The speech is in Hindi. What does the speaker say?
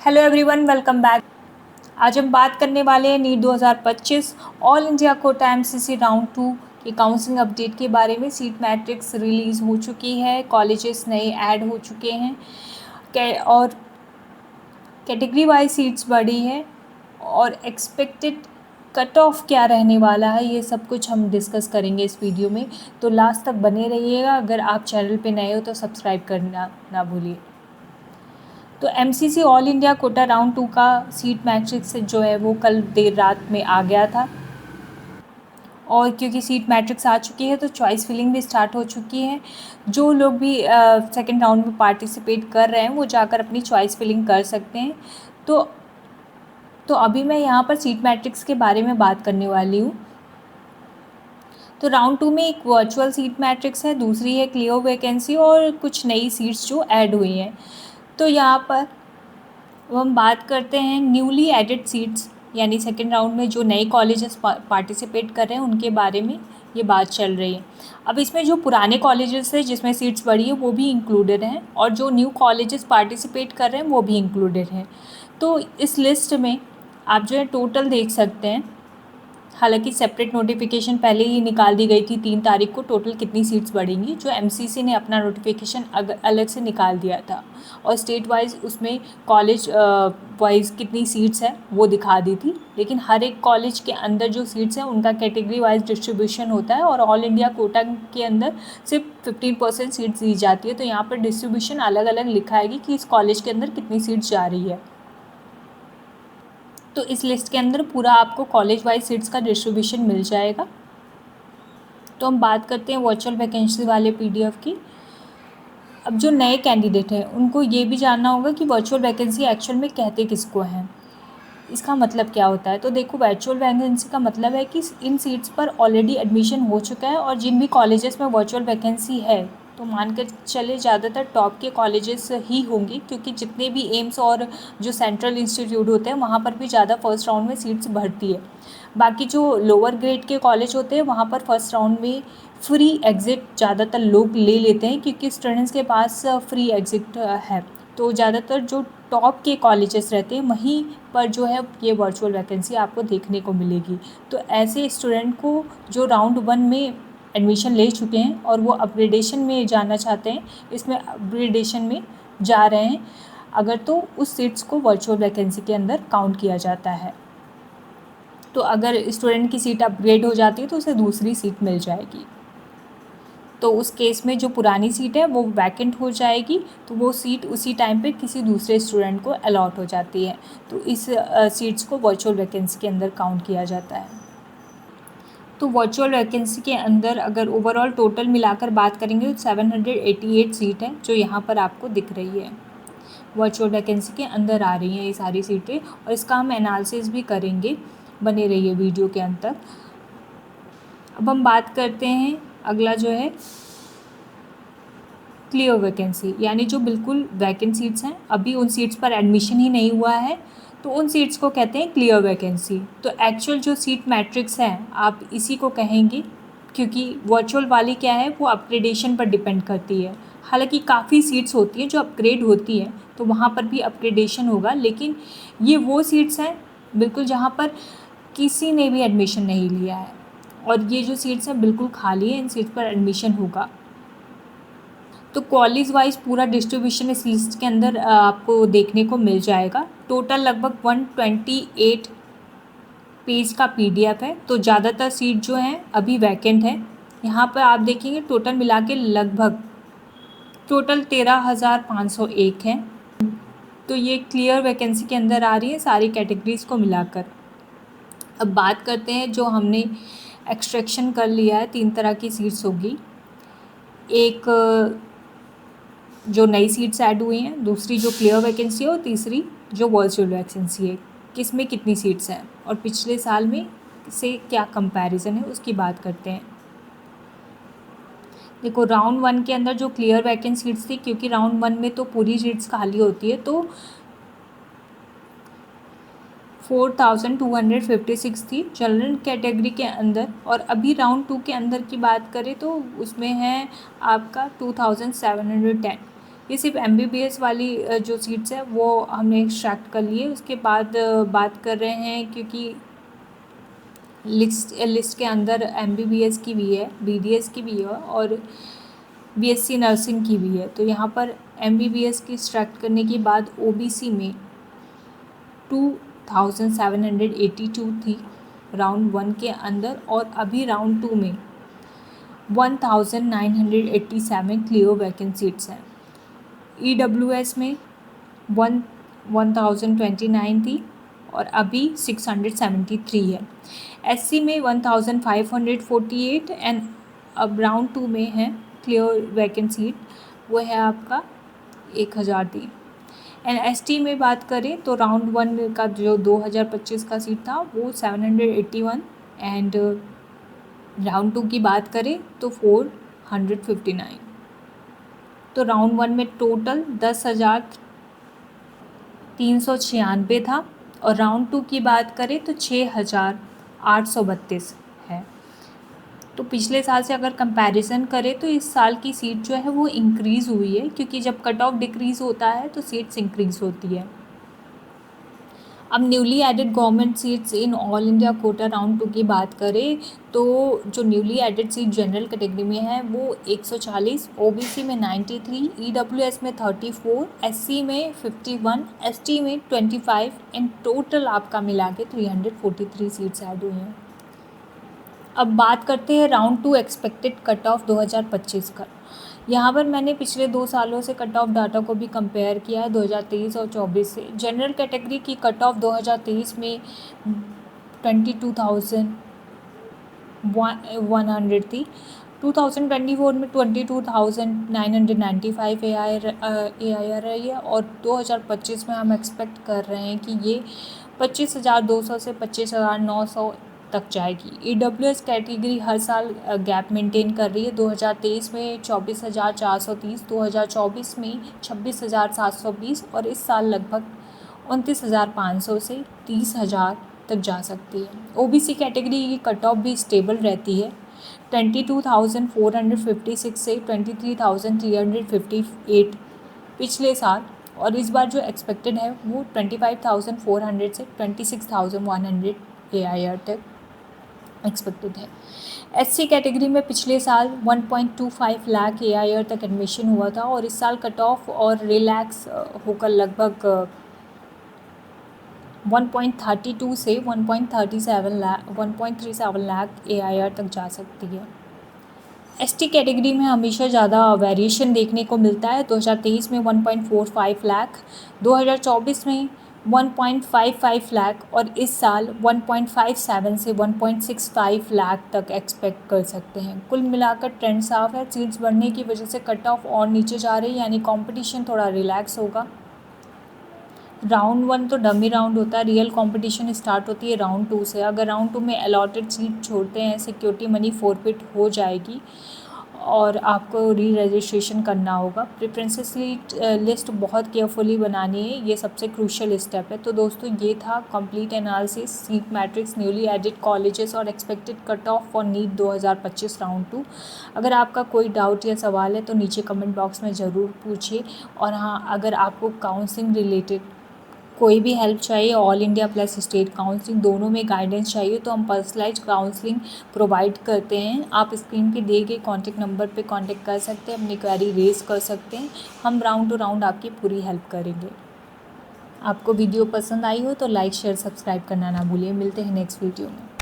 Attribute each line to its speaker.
Speaker 1: Hello everyone, welcome back. आज हम बात करने वाले हैं NEET 2025 all India quota MCC round 2 की काउंसलिंग अपडेट के बारे में। सीट मैट्रिक्स रिलीज़ हो चुकी है, कॉलेजेस नए ऐड हो चुके हैं और कैटेगरी वाइज सीट्स बढ़ी है और एक्सपेक्टेड कट ऑफ क्या रहने वाला है, ये सब कुछ हम डिस्कस करेंगे इस वीडियो में। तो लास्ट तक बने रहिएगा। अगर आप चैनल पे नए हो तो सब्सक्राइब करना ना भूलिए। तो MCC all India quota round 2 का सीट मैट्रिक्स जो है वो कल देर रात में आ गया था और क्योंकि सीट मैट्रिक्स आ चुकी है तो चॉइस फिलिंग भी स्टार्ट हो चुकी है। जो लोग भी सेकंड राउंड में पार्टिसिपेट कर रहे हैं वो जाकर अपनी चॉइस फिलिंग कर सकते हैं। तो अभी मैं यहाँ पर सीट मैट्रिक्स के बारे में बात करने वाली हूँ। तो राउंड 2 में एक वर्चुअल सीट मैट्रिक्स है, दूसरी है क्लियर वैकेंसी और कुछ नई सीट्स जो ऐड हुई हैं। तो यहाँ पर हम बात करते हैं न्यूली एडेड सीट्स, यानी सेकेंड राउंड में जो नए कॉलेजेस पार्टिसिपेट कर रहे हैं उनके बारे में ये बात चल रही है। अब इसमें जो पुराने कॉलेजेस हैं जिसमें सीट्स बढ़ी है वो भी इंक्लूडेड हैं और जो न्यू कॉलेजेस पार्टिसिपेट कर रहे हैं वो भी इंक्लूडेड हैं। तो इस लिस्ट में आप जो है टोटल देख सकते हैं। हालांकि सेपरेट नोटिफिकेशन पहले ही निकाल दी गई थी 3 तारीख को, टोटल कितनी सीट्स बढ़ेंगी। जो एमसीसी ने अपना नोटिफिकेशन अलग से निकाल दिया था और स्टेट वाइज उसमें कॉलेज वाइज कितनी सीट्स है वो दिखा दी थी। लेकिन हर एक कॉलेज के अंदर जो सीट्स हैं उनका कैटेगरी वाइज डिस्ट्रीब्यूशन होता है और ऑल इंडिया कोटा के अंदर सिर्फ 15% सीट्स दी जाती है। तो यहाँ पर डिस्ट्रीब्यूशन अलग अलग लिखा है कि इस कॉलेज के अंदर कितनी सीट्स जा रही है। तो इस लिस्ट के अंदर पूरा आपको कॉलेज वाइज सीट्स का डिस्ट्रीब्यूशन मिल जाएगा। तो हम बात करते हैं वर्चुअल वैकेंसी वाले पीडीएफ की। अब जो नए कैंडिडेट हैं उनको ये भी जानना होगा कि वर्चुअल वैकेंसी एक्चुअल में कहते किसको हैं, इसका मतलब क्या होता है। तो देखो, वर्चुअल वैकेंसी का मतलब है कि इन सीट्स पर ऑलरेडी एडमिशन हो चुका है और जिन भी कॉलेजेस में वर्चुअल वैकेंसी है तो मान कर चले ज़्यादातर टॉप के कॉलेजेस ही होंगी, क्योंकि जितने भी एम्स और जो सेंट्रल इंस्टीट्यूट होते हैं वहाँ पर भी ज़्यादा फर्स्ट राउंड में सीट्स भरती है। बाकी जो लोअर ग्रेड के कॉलेज होते हैं वहाँ पर फर्स्ट राउंड में फ्री एग्ज़िट ज़्यादातर लोग ले लेते हैं, क्योंकि स्टूडेंट्स के पास फ्री एग्ज़िट है। तो ज़्यादातर जो टॉप के कॉलेजेस रहते हैं वहीं पर जो है ये वर्चुअल वैकेंसी आपको देखने को मिलेगी। तो ऐसे स्टूडेंट को जो राउंड 1 में एडमिशन ले चुके हैं और वो अपग्रेडेशन में जाना चाहते हैं, इसमें अपग्रेडेशन में जा रहे हैं अगर, तो उस सीट्स को वर्चुअल वैकेंसी के अंदर काउंट किया जाता है। तो अगर स्टूडेंट की सीट अपग्रेड हो जाती है तो उसे दूसरी सीट मिल जाएगी। तो उस केस में जो पुरानी सीट है वो वैकेंट हो जाएगी, तो वो सीट उसी टाइम पे किसी दूसरे स्टूडेंट को अलॉट हो जाती है। तो इस सीट्स को वर्चुअल वैकेंसी के अंदर काउंट किया जाता है। तो वर्चुअल वैकेंसी के अंदर अगर ओवरऑल टोटल मिलाकर बात करेंगे तो 788 सीट है जो यहाँ पर आपको दिख रही है। वर्चुअल वैकेंसी के अंदर आ रही हैं ये सारी सीटें और इसका हम एनालिसिस भी करेंगे, बने रहिए वीडियो के अंत तक। अब हम बात करते हैं अगला जो है क्लियर वैकेंसी, यानी जो बिल्कुल वैकेंट सीट्स हैं, अभी उन सीट्स पर एडमिशन ही नहीं हुआ है तो उन सीट्स को कहते हैं क्लियर वैकेंसी। तो एक्चुअल जो सीट मैट्रिक्स है आप इसी को कहेंगे, क्योंकि वर्चुअल वाली क्या है वो अपग्रेडेशन पर डिपेंड करती है। हालांकि काफ़ी सीट्स होती हैं जो अपग्रेड होती हैं तो वहाँ पर भी अपग्रेडेशन होगा, लेकिन ये वो सीट्स हैं बिल्कुल जहाँ पर किसी ने भी एडमिशन नहीं लिया है और ये जो सीट्स हैं बिल्कुल खाली है, इन सीट्स पर एडमिशन होगा। तो कॉलेज वाइज पूरा डिस्ट्रीब्यूशन इस लिस्ट के अंदर आपको देखने को मिल जाएगा। टोटल लगभग 128 पेज का पीडीएफ है। तो ज़्यादातर सीट जो हैं अभी वैकेंट है। यहाँ पर आप देखेंगे टोटल मिला के लगभग टोटल 13,501 है। तो ये क्लियर वैकेंसी के अंदर आ रही है सारी कैटेगरीज़ को मिलाकर। अब बात करते हैं जो हमने एक्सट्रैक्शन कर लिया है, 3 तरह की सीट्स होगी। एक जो नई सीट्स ऐड हुई हैं, दूसरी जो क्लियर वैकेंसी है और तीसरी जो वर्चुअल वैकेंसी है, किस में कितनी सीट्स हैं और पिछले साल में से क्या कंपैरिजन है उसकी बात करते हैं। देखो, राउंड 1 के अंदर जो क्लियर वैकेंट सीट्स थी, क्योंकि राउंड 1 में तो पूरी सीट्स खाली होती है, तो 4,256 थी जनरल कैटेगरी के अंदर। और अभी राउंड 2 के अंदर की बात करें तो उसमें है आपका 2,710। ये सिर्फ MBBS वाली जो सीट्स हैं वो हमने एक्सट्रैक्ट कर लिए। उसके बाद बात कर रहे हैं, क्योंकि लिस्ट के अंदर MBBS की भी है, BDS की भी है और BSc नर्सिंग की भी है। तो यहाँ पर MBBS की एक्सट्रैक्ट करने के बाद OBC में 2782 थी राउंड 1 के अंदर, और अभी राउंड 2 में 1987 क्लियर वैकेंट सीट्स हैं। EWS में 1029 थी और अभी 673 है। SC में 1548 एंड अब राउंड 2 में है क्लियर वैकेंट सीट, वो है आपका 1003। एंड ST में बात करें तो राउंड 1 का जो 2025 का सीट था वो 781 एंड राउंड 2 की बात करें तो 459। तो राउंड 1 में टोटल 10,396 था और राउंड 2 की बात करें तो 6,832 है। तो पिछले साल से अगर कंपैरिजन करें तो इस साल की सीट जो है वो इंक्रीज़ हुई है, क्योंकि जब कट ऑफ डिक्रीज़ होता है तो सीट्स इंक्रीज़ होती है। अब newly added government seats in all India quota round 2 की बात करें तो जो newly added seat general category में है वो 140, OBC में 93, EWS में 34, SC में 51, ST में 25 एंड टोटल आपका मिला के 343 सीट्स ऐड हुई हैं। अब बात करते हैं राउंड 2 एक्सपेक्टेड कट ऑफ 2025 का। यहाँ पर मैंने पिछले 2 सालों से कट ऑफ डाटा को भी कंपेयर किया है 2023 और 24 से। जनरल कैटेगरी की कट ऑफ 2023 में 22,100 थी, 2024 में 22,995 AIR रही है और 2025 में हम एक्सपेक्ट कर रहे हैं कि ये 25,200 से 25,900 तक जाएगी। EWS कैटेगरी हर साल गैप मेंटेन कर रही है। 2023 में 24,430, 2024 में 26,720 और इस साल लगभग 29,500 से 30,000 तक जा सकती है। OBC कैटेगरी की कट ऑफ भी स्टेबल रहती है 22,456 से 23,358 पिछले साल, और इस बार जो एक्सपेक्टेड है वो 25,400 से 26,100 AIR तक एक्सपेक्टेड है। SC कैटेगरी में पिछले साल 1.25 लाख AIR तक एडमिशन हुआ था और इस साल कट ऑफ और रिलैक्स होकर लगभग 1.32 से 1.37 लाख AIR तक जा सकती है। ST कैटेगरी में हमेशा ज़्यादा वेरिएशन देखने को मिलता है। 2023 में 1.45 लाख, 2024 में 1.55 लाख और इस साल 1.57 से 1.65 लाख तक एक्सपेक्ट कर सकते हैं। कुल मिलाकर ट्रेंड साफ है, सीट्स बढ़ने की वजह से कट ऑफ और नीचे जा रही है, यानी कंपटीशन थोड़ा रिलैक्स होगा। राउंड 1 तो डमी राउंड होता है, रियल कंपटीशन स्टार्ट होती है राउंड 2 से। अगर राउंड 2 में अलॉटेड सीट छोड़ते हैं, सिक्योरिटी मनी फोरफिट हो जाएगी और आपको री रजिस्ट्रेशन करना होगा। प्रेफरेंसेस लिस्ट बहुत केयरफुली बनानी है, ये सबसे क्रूशियल स्टेप है। तो दोस्तों ये था complete analysis seat matrix, newly added colleges और expected cut off for NEET 2025 round 2। अगर आपका कोई डाउट या सवाल है तो नीचे कमेंट बॉक्स में ज़रूर पूछिए। और हाँ, अगर आपको काउंसलिंग रिलेटेड कोई भी हेल्प चाहिए, all India plus state counselling दोनों में गाइडेंस चाहिए, तो हम पर्सनलाइज काउंसलिंग प्रोवाइड करते हैं। आप स्क्रीन पे दिए गए कॉन्टैक्ट नंबर पे कांटेक्ट कर सकते हैं, अपनी क्वेरी रेज कर सकते हैं। हम राउंड टू राउंड आपकी पूरी हेल्प करेंगे। आपको वीडियो पसंद आई हो तो लाइक शेयर सब्सक्राइब करना ना भूलिए। मिलते हैं नेक्स्ट वीडियो में।